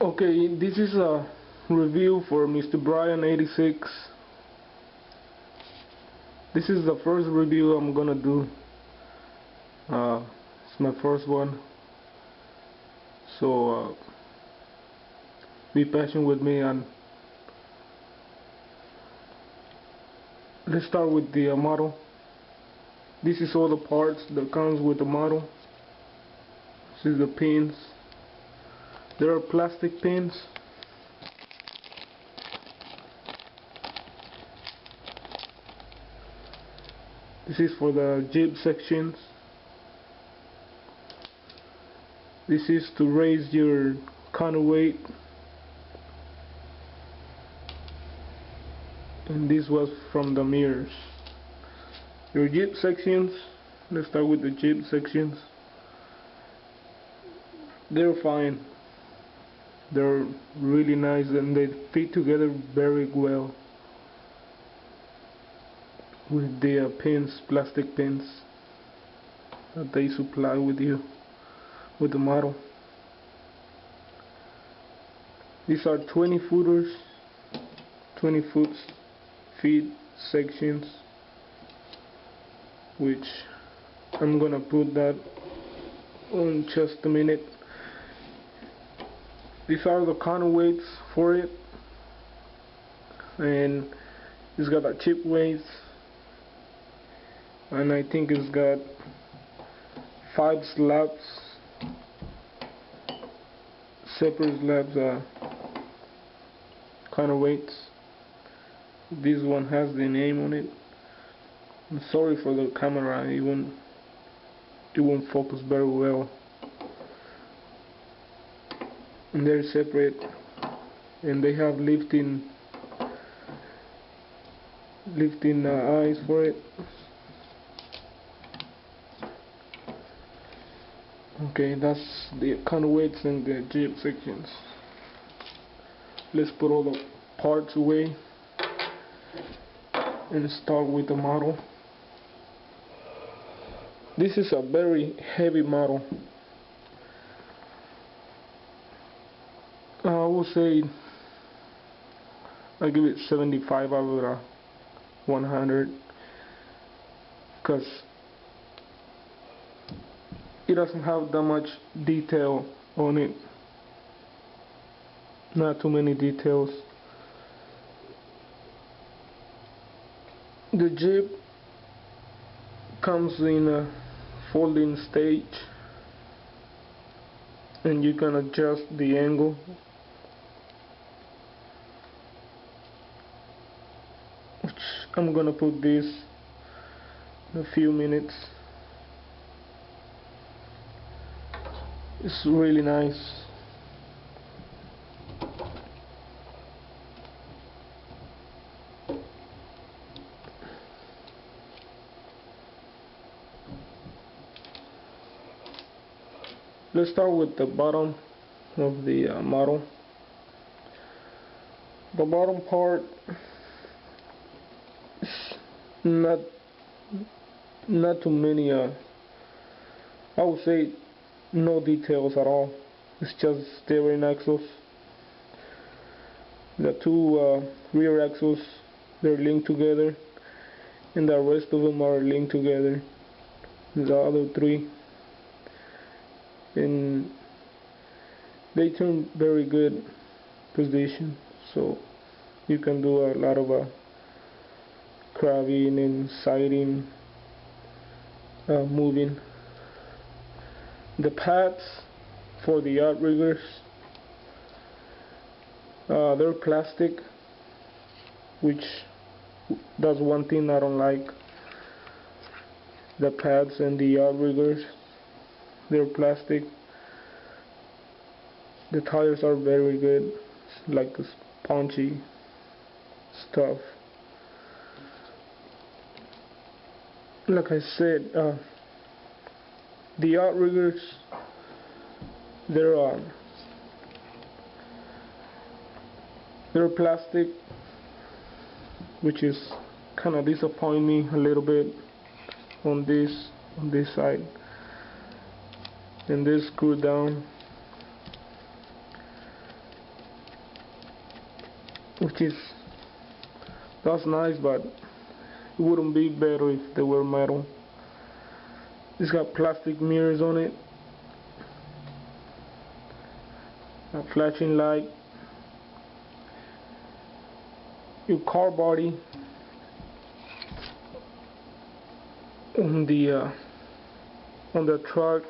Okay, this is a review for Mr. Brian 86. This is the first review I'm gonna do. It's my first one, so be patient with me, and let's start with the model. This is all the parts that comes with the model. This is the pins. There are plastic pins. This is for the jib sections. This is to raise your counterweight. And this was from the mirrors. Your jib sections. Let's start with the jib sections. They're fine. They're really nice and they fit together very well with the pins, plastic pins that they supply with you with the model. These are 20 footers, 20 feet sections, which I'm gonna put that on just a minute. These are the counterweights for it, and it's got a chip weight, and I think it's got 5 slabs, separate slabs, counterweights. This one has the name on it. I'm sorry for the camera, it won't focus very well. And they're separate, and they have lifting eyes for it. Okay, that's the counterweights and the jib sections. Let's put all the parts away and start with the model. This is a very heavy model. I will say I give it 75 out of 100, because it doesn't have that much detail on it. Not too many details. The jib comes in a folding stage, and you can adjust the angle. I'm gonna put this in a few minutes. It's really nice. Let's start with the bottom of the model. The bottom part is not too many, I would say no details at all. It's just steering axles. The 2 rear axles, they're linked together, and the rest of them are linked together. The other 3, and they turn very good position, so you can do a lot of crabbing and siding, moving. The pads for the outriggers, they're plastic, which that's one thing I don't like. The pads and the outriggers, they're plastic. The tires are very good, like the spongy stuff. Like I said, the outriggers, they're plastic, which is kind of disappoint me a little bit on this side. And this screw down. which is, that's nice, but it wouldn't be better if they were metal. It's got plastic mirrors on it, a flashing light. Your car body on the truck,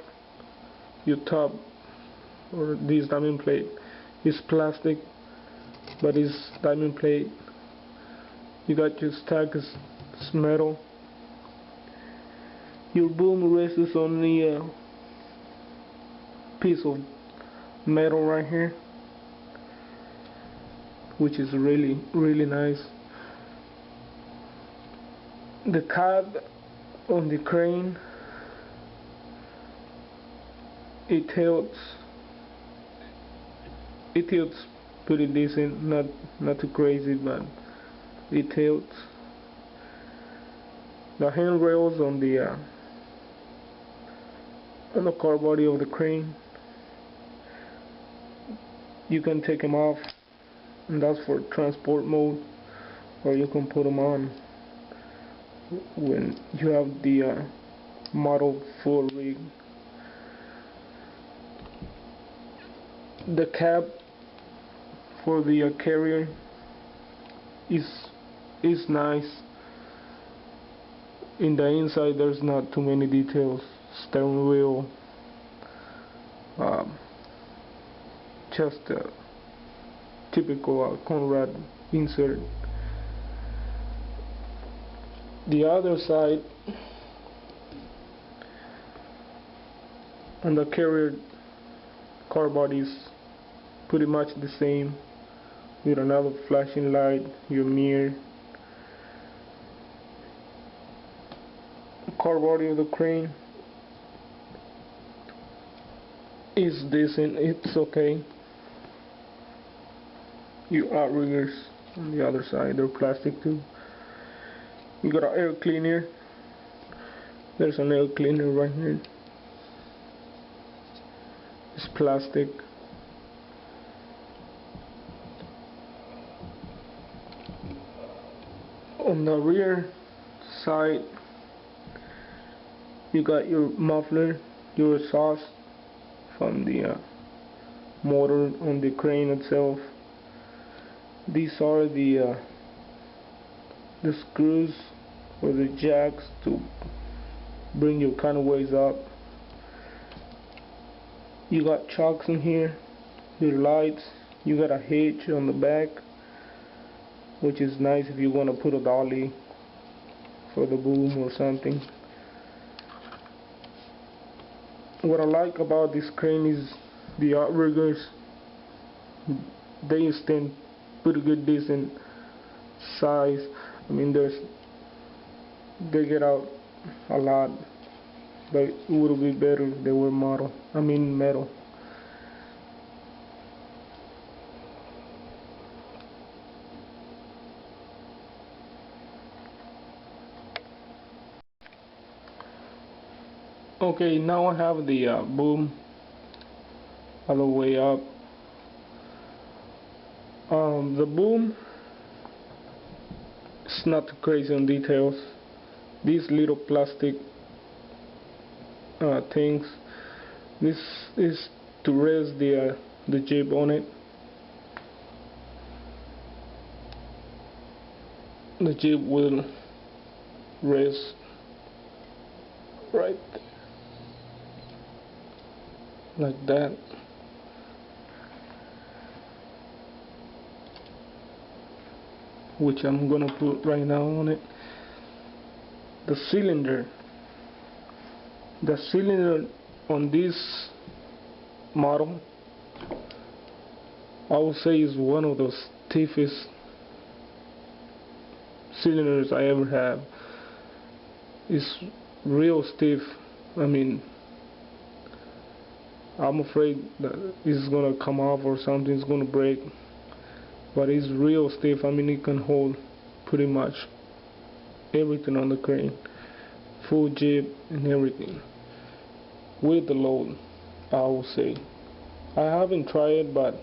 your top or this diamond plate is plastic, but it's diamond plate. You got your stack is metal. Your boom rests on the piece of metal right here, which is really nice. The cab on the crane, it tilts pretty decent, not too crazy, but it tilts. The handrails on the car body of the crane, you can take them off, and that's for transport mode, or you can put them on when you have the model full rig. The cab for the carrier is nice. In the inside there's not too many details. Steering wheel, just a typical Conrad insert. The other side, on the carrier car body, is pretty much the same, with another flashing light, your mirror. Car body of the crane is decent, it's okay. Your outriggers on the other side, they're plastic too. You got an air cleaner. There's an air cleaner right here. It's plastic. On the rear side, you got your muffler, your exhaust from the motor on the crane itself. These are the screws or the jacks to bring your counterweights up. You got chocks in here, your lights. You got a hitch on the back, which is nice if you want to put a dolly for the boom or something. What I like about this crane is the outriggers. They stand pretty good, decent size. I mean, they get out a lot, but it would be better if they were metal. Okay, now I have the boom all the way up. The boom is not too crazy on details. These little plastic things, this is to raise the jib on it. The jib will raise right there, like that. Which I'm gonna put right now on it. The cylinder on this model, I would say, is one of the stiffest cylinders I ever have. It's real stiff. I mean, I'm afraid that it's gonna come off or something's gonna break, but it's real stiff. I mean, it can hold pretty much everything on the crane, full jib and everything, with the load, I will say. I haven't tried it, but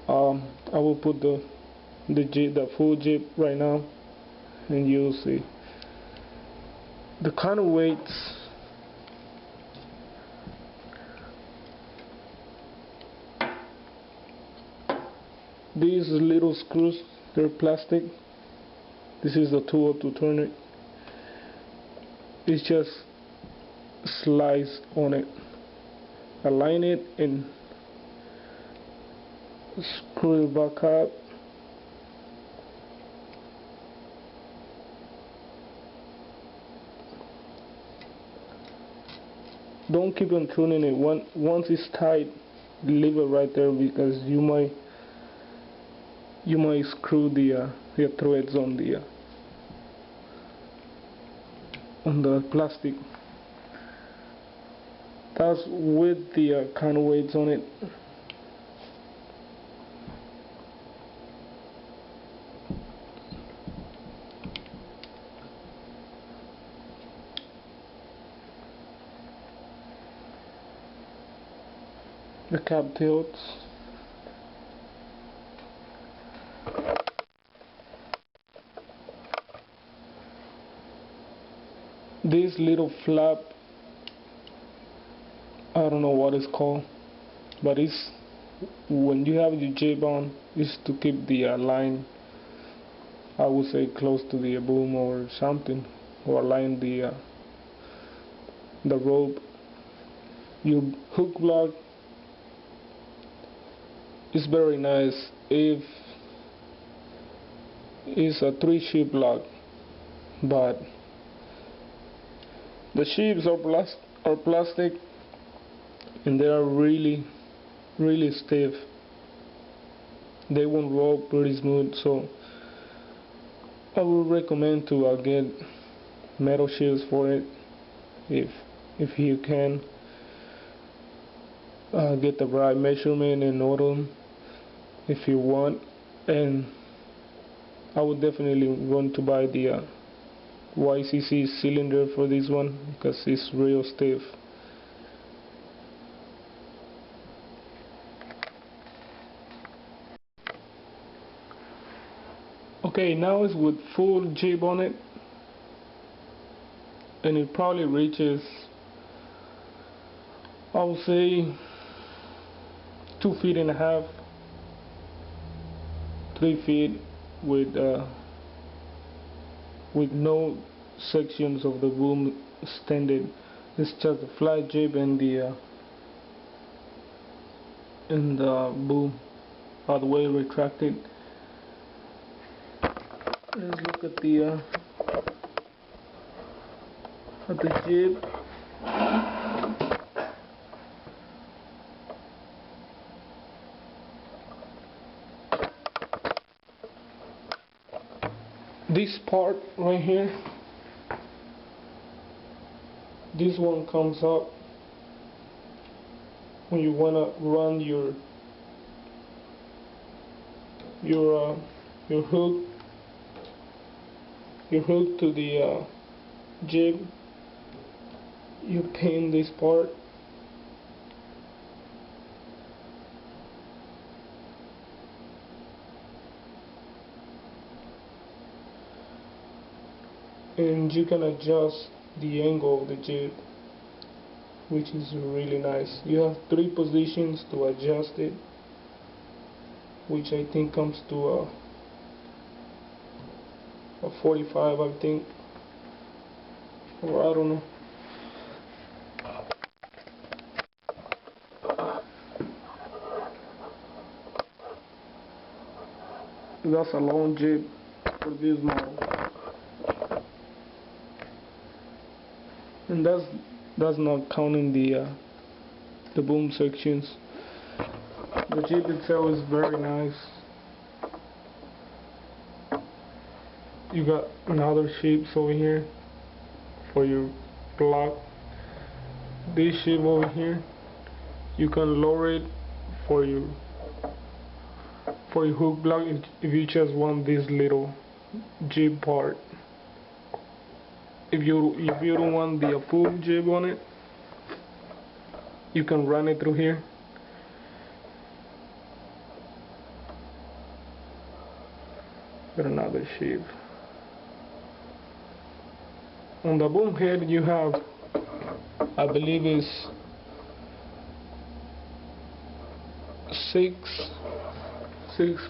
I will put the full jib right now, and you'll see the kind of weights. These little screws, they're plastic. This is the tool to turn it. It's just slice on it, align it, and screw it back up. Don't keep on tuning it. Once it's tight, leave it right there, because you might screw the threads on the plastic. That's with the counterweights on it. The cap tilts. This little flap, I don't know what it's called, but it's when you have your jib on, it's to keep the line, I would say, close to the boom or something, or align the rope. Your hook block is very nice if it's a 3-sheep block, but the sheaves are plastic, and they are really stiff. They won't roll pretty smooth, so I would recommend to get metal sheaves for it if you can. Get the right measurement and order them if you want, and I would definitely want to buy the YCC cylinder for this one, because it's real stiff. Okay, now it's with full jib on it, and it probably reaches, I would say, 2.5 feet, 3 feet, with no sections of the boom extended. It's just a flat jib and the boom all the way retracted. Let's look at the jib. This part right here, this one comes up when you wanna run your hook to the jib. You pin this part, and you can adjust the angle of the jib, which is really nice. You have 3 positions to adjust it, which I think comes to a 45, I think, or I don't know. That's a long jib for this model, and that's not counting the boom sections. The jib itself is very nice. You got another shapes over here for your block. This shape over here, you can lower it for your hook block if you just want this little jib part. If you don't want the full jib on it, you can run it through here. Got another shape. On the boom head you have, I believe is six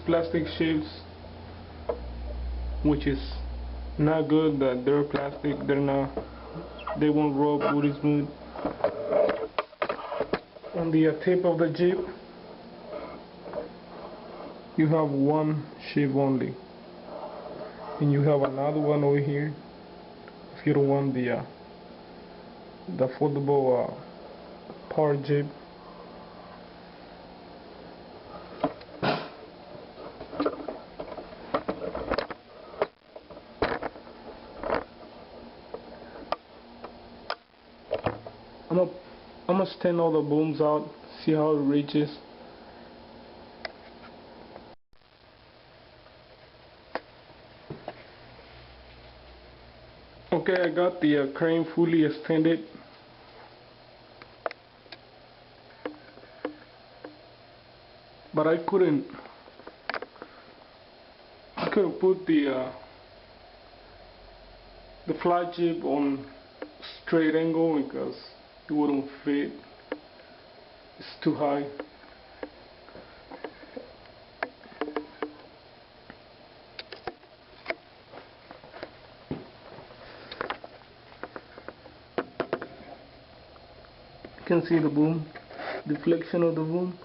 plastic shapes, which is not good that they're plastic. They won't rub really smooth. On the tip of the Jeep you have one shape only, and you have another one over here if you don't want the foldable power Jeep. I'm gonna stand all the booms out, see how it reaches. Okay, I got the crane fully extended. But I couldn't put the flagship on straight angle because it wouldn't fit. It's too high. You can see the boom, deflection of the boom.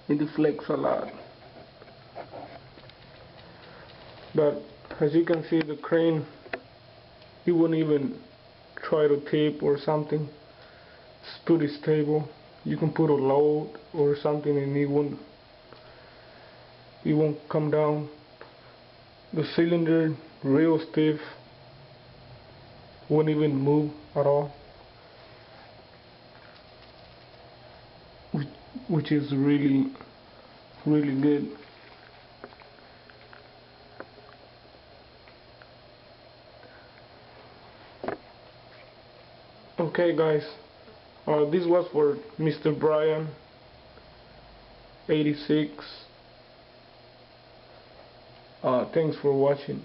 It deflects a lot. But as you can see, the crane, it won't even try to tape or something. It's pretty stable. You can put a load or something and it won't come down. The cylinder real stiff, won't even move at all, which is really good. Okay guys, this was for Mr. Brian 86. Thanks for watching.